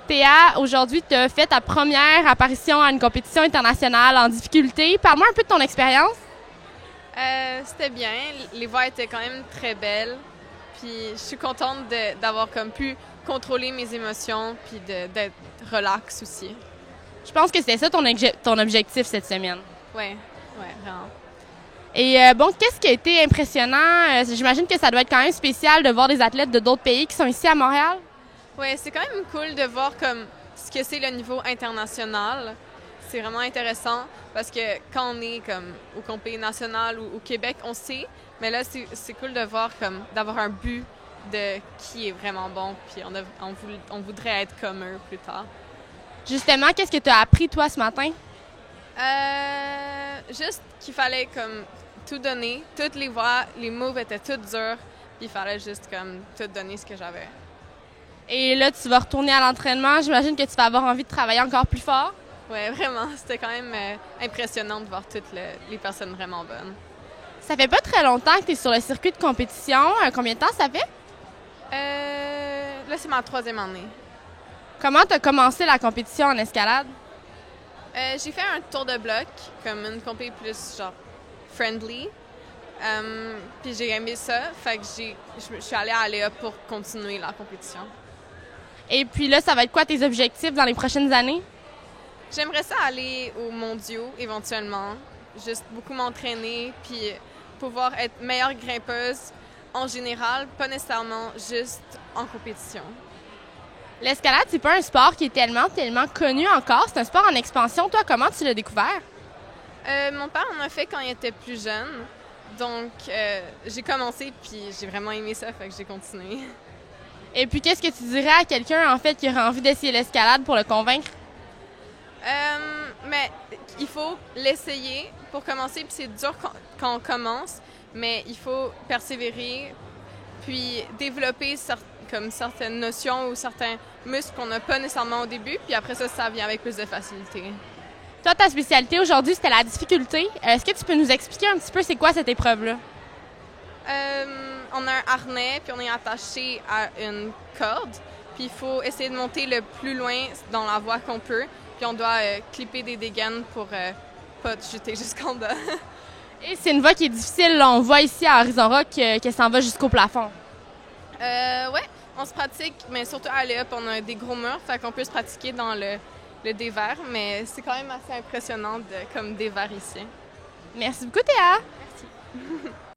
Théa, aujourd'hui, tu as fait ta première apparition à une compétition internationale en difficulté. Parle-moi un peu de ton expérience. C'était bien. Les voies étaient quand même très belles. Puis je suis contente d'avoir comme pu contrôler mes émotions puis d'être relax aussi. Je pense que c'était ça ton objectif cette semaine. Ouais, vraiment. Et bon, qu'est-ce qui a été impressionnant? J'imagine que ça doit être quand même spécial de voir des athlètes de d'autres pays qui sont ici à Montréal. Ouais, c'est quand même cool de voir comme ce que c'est le niveau international. C'est vraiment intéressant parce que quand on est comme au compé national ou au Québec, on sait, mais là c'est cool de voir comme d'avoir un but de qui est vraiment bon, puis on voudrait être comme eux plus tard. Justement, qu'est-ce que tu as appris toi ce matin? Juste qu'il fallait comme tout donner, toutes les voies, les moves étaient toutes dures, puis il fallait juste comme tout donner ce que j'avais. Et là, tu vas retourner à l'entraînement. J'imagine que tu vas avoir envie de travailler encore plus fort. Oui, vraiment. C'était quand même impressionnant de voir toutes les personnes vraiment bonnes. Ça fait pas très longtemps que tu es sur le circuit de compétition. Combien de temps ça fait? Là, c'est ma 3e année. Comment tu as commencé la compétition en escalade? J'ai fait un tour de bloc, comme une compé plus genre friendly. Puis j'ai aimé ça. Fait que je suis allée à Léa pour continuer la compétition. Et puis là, ça va être quoi tes objectifs dans les prochaines années? J'aimerais ça aller aux mondiaux éventuellement, juste beaucoup m'entraîner puis pouvoir être meilleure grimpeuse en général, pas nécessairement juste en compétition. L'escalade, c'est pas un sport qui est tellement connu encore. C'est un sport en expansion. Toi, comment tu l'as découvert? Mon père en a fait quand il était plus jeune. Donc, j'ai commencé puis j'ai vraiment aimé ça, fait que j'ai continué. Et puis, qu'est-ce que tu dirais à quelqu'un, en fait, qui aurait envie d'essayer l'escalade pour le convaincre? Mais il faut l'essayer pour commencer, puis c'est dur quand on commence, mais il faut persévérer, puis développer comme certaines notions ou certains muscles qu'on n'a pas nécessairement au début, puis après ça vient avec plus de facilité. Toi, ta spécialité aujourd'hui, c'était la difficulté. Est-ce que tu peux nous expliquer un petit peu c'est quoi cette épreuve-là? On a un harnais, puis on est attaché à une corde, puis il faut essayer de monter le plus loin dans la voie qu'on peut, puis on doit clipper des dégaines pour pas jeter jusqu'en bas. Et c'est une voie qui est difficile. Là, on voit ici à Horizon Rock qu'elle s'en va jusqu'au plafond. Ouais, on se pratique, mais surtout à Léop, on a des gros murs, fait qu'on peut se pratiquer dans le dévers, mais c'est quand même assez impressionnant comme dévers ici. Merci beaucoup, Théa. Merci.